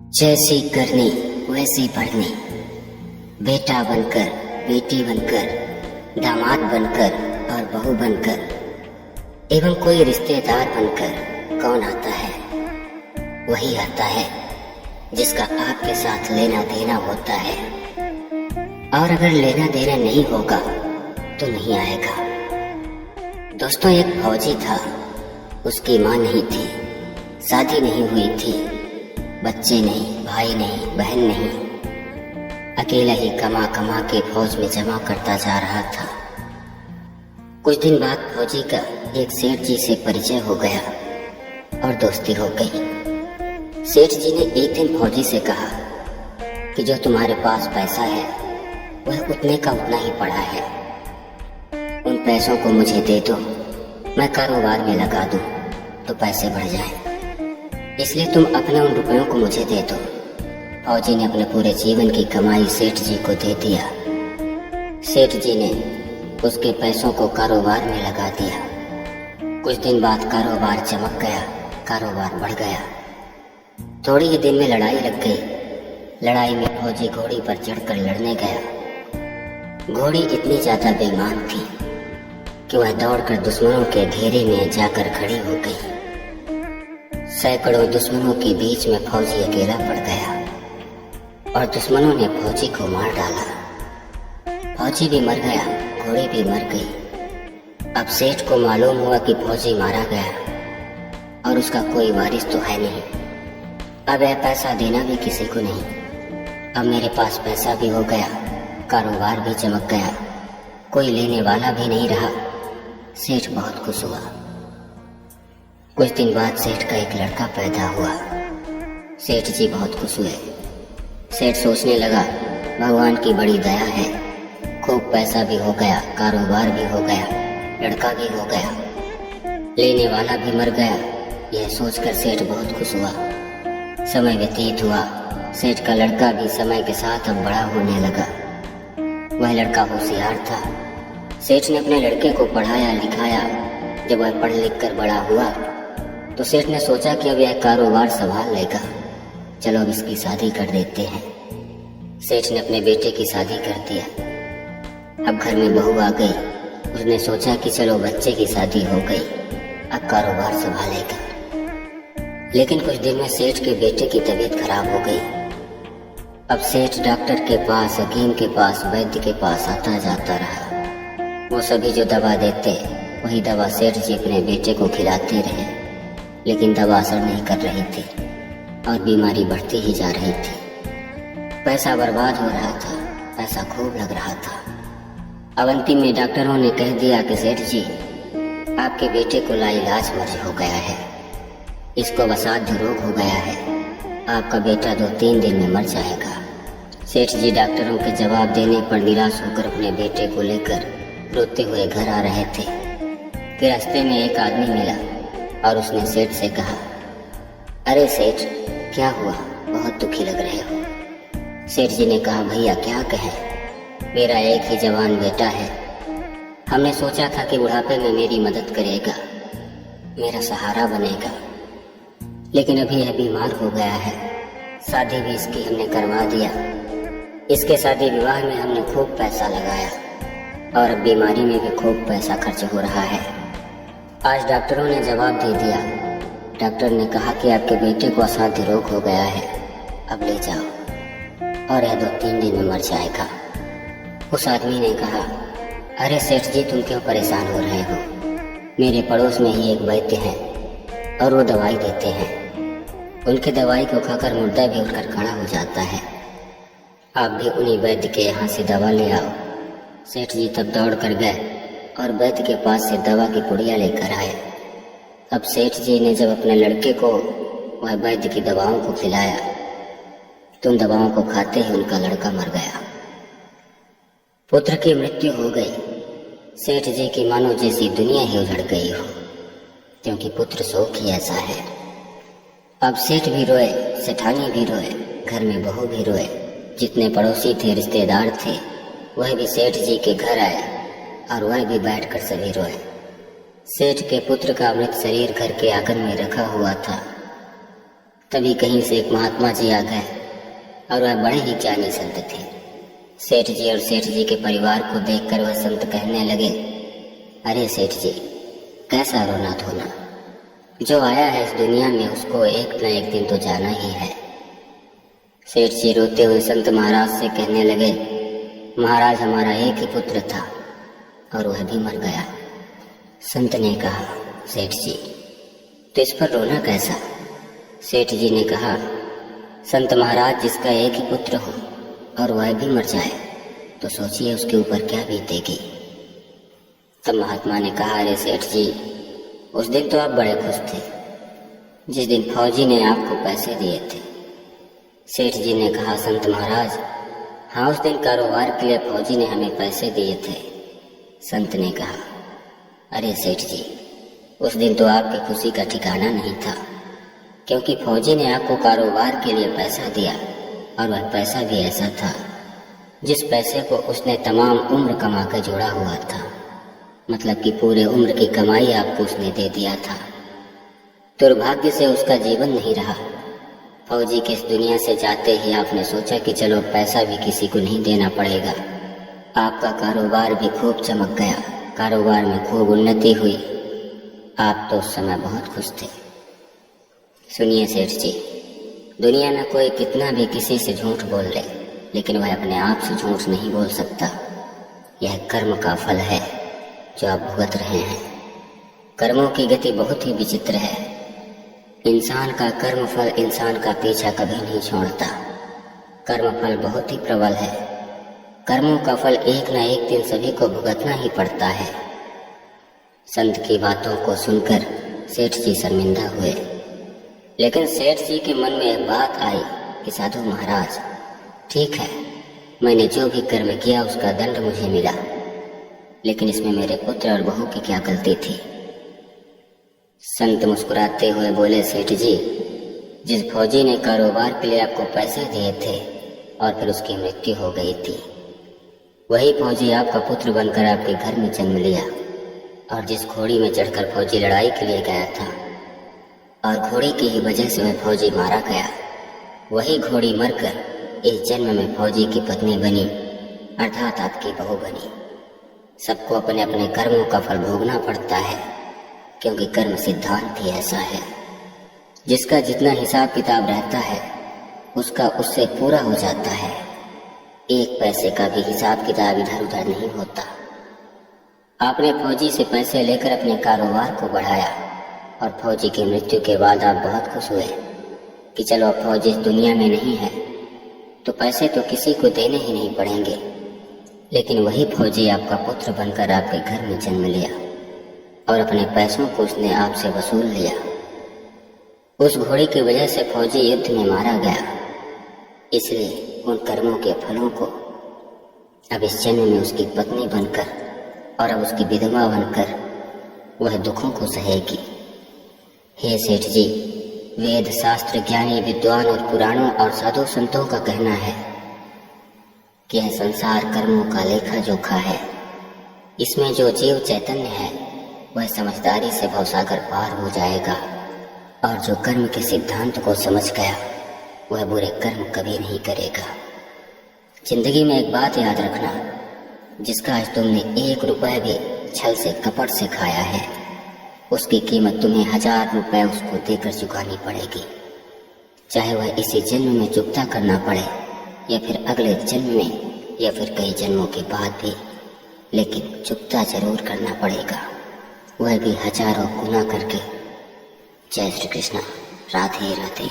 जैसी करनी वैसी भरनी, बेटा बनकर, बेटी बनकर, दामाद बनकर और बहू बनकर, एवं कोई रिश्तेदार बनकर कौन आता है? वही आता है जिसका आपके साथ लेना देना होता है, और अगर लेना देना नहीं होगा तो नहीं आएगा। दोस्तों, एक फौजी था, उसकी माँ नहीं थी, शादी नहीं हुई थी, बच्चे नहीं, भाई नहीं, बहन नहीं, अकेला ही कमा कमा के फौज में जमा करता जा रहा था। कुछ दिन बाद फौजी का एक सेठ जी से परिचय हो गया और दोस्ती हो गई। सेठ जी ने एक दिन फौजी से कहा कि जो तुम्हारे पास पैसा है वह उतने का उतना ही पड़ा है, उन पैसों को मुझे दे दो, मैं कारोबार में लगा दूं तो पैसे बढ़ जाएं, इसलिए तुम अपने उन रुपयों को मुझे दे दो। फौजी ने अपने पूरे जीवन की कमाई सेठ जी को दे दिया। सेठ जी ने उसके पैसों को कारोबार में लगा दिया। कुछ दिन बाद कारोबार चमक गया, कारोबार बढ़ गया। थोड़ी ही दिन में लड़ाई लग गई। लड़ाई में फौजी घोड़ी पर चढ़कर लड़ने गया। घोड़ी इतनी ज्यादा बेईमान थी कि वह दौड़कर दुश्मनों के घेरे में जाकर खड़ी हो गई। सैकड़ों दुश्मनों के बीच में फौजी अकेला पड़ गया और दुश्मनों ने फौजी को मार डाला। फौजी भी मर गया, घोड़ी भी मर गई। अब सेठ को मालूम हुआ कि फौजी मारा गया और उसका कोई वारिस तो है नहीं। अब यह पैसा देना भी किसी को नहीं। अब मेरे पास पैसा भी हो गया, कारोबार भी चमक गया, कोई लेने वाला भी नहीं रहा। सेठ बहुत खुश हुआ। कुछ दिन बाद सेठ का एक लड़का पैदा हुआ। सेठ जी बहुत खुश हुए। सेठ सोचने लगा, भगवान की बड़ी दया है, खूब पैसा भी हो गया, कारोबार भी हो गया, लड़का भी हो गया, लेने वाला भी मर गया। यह सोचकर सेठ बहुत खुश हुआ। समय व्यतीत हुआ। सेठ का लड़का भी समय के साथ अब बड़ा होने लगा। वह लड़का होशियार था। सेठ ने अपने लड़के को पढ़ाया लिखाया। जब वह पढ़ लिख कर बड़ा हुआ तो सेठ ने सोचा कि अब यह कारोबार संभाल लेगा, चलो अब इसकी शादी कर देते हैं। सेठ ने अपने बेटे की शादी कर दिया। अब घर में बहू आ गई। उसने सोचा कि चलो बच्चे की शादी हो गई, अब कारोबार संभालेगा। लेकिन कुछ दिन में सेठ के बेटे की तबीयत खराब हो गई। अब सेठ डॉक्टर के पास, हकीम के पास, वैद्य के पास आता जाता रहा। वो सभी जो दवा देते वही दवा सेठ जी अपने बेटे को खिलाते रहे, लेकिन दवा असर नहीं कर रही थी और बीमारी बढ़ती ही जा रही थी। पैसा बर्बाद हो रहा था, पैसा खूब लग रहा था। अब अंतिम में डॉक्टरों ने कह दिया कि सेठ जी, आपके बेटे को लाइलाज मर्ज हो गया है, इसको असाध्य रोग हो गया है, आपका बेटा 2-3 दिन में मर जाएगा। सेठ जी डॉक्टरों के जवाब देने पर निराश होकर अपने बेटे को लेकर रोते हुए घर आ रहे थे कि रास्ते में एक आदमी मिला और उसने सेठ से कहा, अरे सेठ, क्या हुआ, बहुत दुखी लग रहे हो। सेठ जी ने कहा, भैया क्या कहें, मेरा एक ही जवान बेटा है। हमने सोचा था कि बुढ़ापे में मेरी मदद करेगा, मेरा सहारा बनेगा, लेकिन अभी यह बीमार हो गया है। शादी भी इसकी हमने करवा दिया। इसके शादी विवाह में हमने खूब पैसा लगाया और अब बीमारी में भी खूब पैसा खर्च हो रहा है। आज डॉक्टरों ने जवाब दे दिया। डॉक्टर ने कहा कि आपके बेटे को असाध्य रोग हो गया है, अब ले जाओ और यह 2-3 दिन में मर जाएगा। उस आदमी ने कहा, अरे सेठ जी, तुम क्यों परेशान हो रहे हो, मेरे पड़ोस में ही एक वैद्य है और वो दवाई देते हैं, उनकी दवाई को खाकर मुर्दा भी उठकर खड़ा हो जाता है, आप भी उन्हीं वैद्य के यहाँ से दवा ले आओ। सेठ जी तब दौड़ कर गए और वैद्य के पास से दवा की पुड़िया लेकर आए। अब सेठ जी ने जब अपने लड़के को वह वैद्य की दवाओं को खिलाया तो उन दवाओं को खाते ही उनका लड़का मर गया। पुत्र की मृत्यु हो गई। सेठ जी की मानो जैसी दुनिया ही उजड़ गई हो, क्योंकि पुत्र शोक ही ऐसा है। अब सेठ भी रोए, सेठानी भी रोए, घर में बहू भी रोए। जितने पड़ोसी थे, रिश्तेदार थे, वह भी सेठ जी के घर आए और वह भी बैठकर सभी रोए। सेठ के पुत्र का मृत शरीर घर के आंगन में रखा हुआ था। तभी कहीं से एक महात्मा जी आ गए और वह बड़े ही ज्ञानी संत थे। सेठ जी और सेठ जी के परिवार को देखकर वह संत कहने लगे, अरे सेठ जी, कैसा रोना धोना, जो आया है इस दुनिया में उसको एक न एक दिन तो जाना ही है। सेठ जी रोते हुए संत महाराज से कहने लगे, महाराज हमारा एक ही पुत्र था और वह भी मर गया। संत ने कहा, सेठ जी तो इस पर रोना कैसा? सेठ जी ने कहा, संत महाराज जिसका एक ही पुत्र हो और वह भी मर जाए तो सोचिए उसके ऊपर क्या बीतेगी। तब महात्मा ने कहा, अरे सेठ जी, उस दिन तो आप बड़े खुश थे जिस दिन फौजी ने आपको पैसे दिए थे। सेठ जी ने कहा, संत महाराज हाँ, उस दिन कारोबार के लिए फौजी ने हमें पैसे दिए थे। संत ने कहा, अरे सेठ जी, उस दिन तो आपकी खुशी का ठिकाना नहीं था, क्योंकि फौजी ने आपको कारोबार के लिए पैसा दिया और वह पैसा भी ऐसा था जिस पैसे को उसने तमाम उम्र कमा कर जोड़ा हुआ था। मतलब कि पूरे उम्र की कमाई आपको उसने दे दिया था। दुर्भाग्य से उसका जीवन नहीं रहा। फौजी के इस दुनिया से जाते ही आपने सोचा कि चलो पैसा भी किसी को नहीं देना पड़ेगा। आपका कारोबार भी खूब चमक गया, कारोबार में खूब उन्नति हुई। आप तो उस समय बहुत खुश थे। सुनिए सेठ जी, दुनिया में कोई कितना भी किसी से झूठ बोल ले, लेकिन वह अपने आप से झूठ नहीं बोल सकता। यह कर्म का फल है जो आप भुगत रहे हैं। कर्मों की गति बहुत ही विचित्र है। इंसान का कर्म फल इंसान का पीछा कभी नहीं छोड़ता। कर्म फल बहुत ही प्रबल है। कर्मों का फल एक न एक दिन सभी को भुगतना ही पड़ता है। संत की बातों को सुनकर सेठ जी शर्मिंदा हुए, लेकिन सेठ जी के मन में एक बात आई कि साधु महाराज, ठीक है, मैंने जो भी कर्म किया उसका दंड मुझे मिला, लेकिन इसमें मेरे पुत्र और बहू की क्या गलती थी? संत मुस्कुराते हुए बोले, सेठ जी, जिस फौजी ने कारोबार के लिए आपको पैसे दिए थे और फिर उसकी मृत्यु हो गई थी, वही फौजी आपका पुत्र बनकर आपके घर में जन्म लिया। और जिस घोड़ी में चढ़कर फौजी लड़ाई के लिए गया था और घोड़ी की ही वजह से वह फौजी मारा गया, वही घोड़ी मरकर इस जन्म में फौजी की पत्नी बनी, अर्थात आपकी बहू बनी। सबको अपने अपने कर्मों का फल भोगना पड़ता है, क्योंकि कर्म सिद्धांत ही ऐसा है। जिसका जितना हिसाब किताब रहता है उसका उससे पूरा हो जाता है। एक पैसे का भी हिसाब किताब इधर उधर नहीं होता। आपने फौजी से पैसे लेकर अपने कारोबार को बढ़ाया और फौजी की मृत्यु के बाद आप बहुत खुश हुए कि चलो अब फौजी इस दुनिया में नहीं है तो पैसे तो किसी को देने ही नहीं पड़ेंगे। लेकिन वही फौजी आपका पुत्र बनकर आपके घर में जन्म लिया और अपने पैसों को उसने आपसे वसूल लिया। उस घोड़ी की वजह से फौजी युद्ध में मारा गया। इसलिए उन कर्मों के फलों को अब इस जन्म में उसकी पत्नी बनकर और अब उसकी विधवा बनकर वह दुखों को सहेगी। हे सेठ जी, वेद शास्त्र ज्ञानी विद्वान और पुराणों और साधु संतों का कहना है कि यह संसार कर्मों का लेखा जोखा है। इसमें जो जीव चैतन्य है वह समझदारी से भवसागर पार हो जाएगा, और जो कर्म के सिद्धांत को समझ गया वह बुरे कर्म कभी नहीं करेगा। जिंदगी में एक बात याद रखना, जिसका आज तुमने 1 रुपए भी छल से कपट से खाया है, उसकी कीमत तुम्हें 1000 रुपए उसको देकर चुकानी पड़ेगी। चाहे वह इसी जन्म में चुकता करना पड़े या फिर अगले जन्म में या फिर कई जन्मों के बाद भी, लेकिन चुकता जरूर करना पड़ेगा, वह भी हजारों गुना करके। जय श्री कृष्ण। राधे राधे।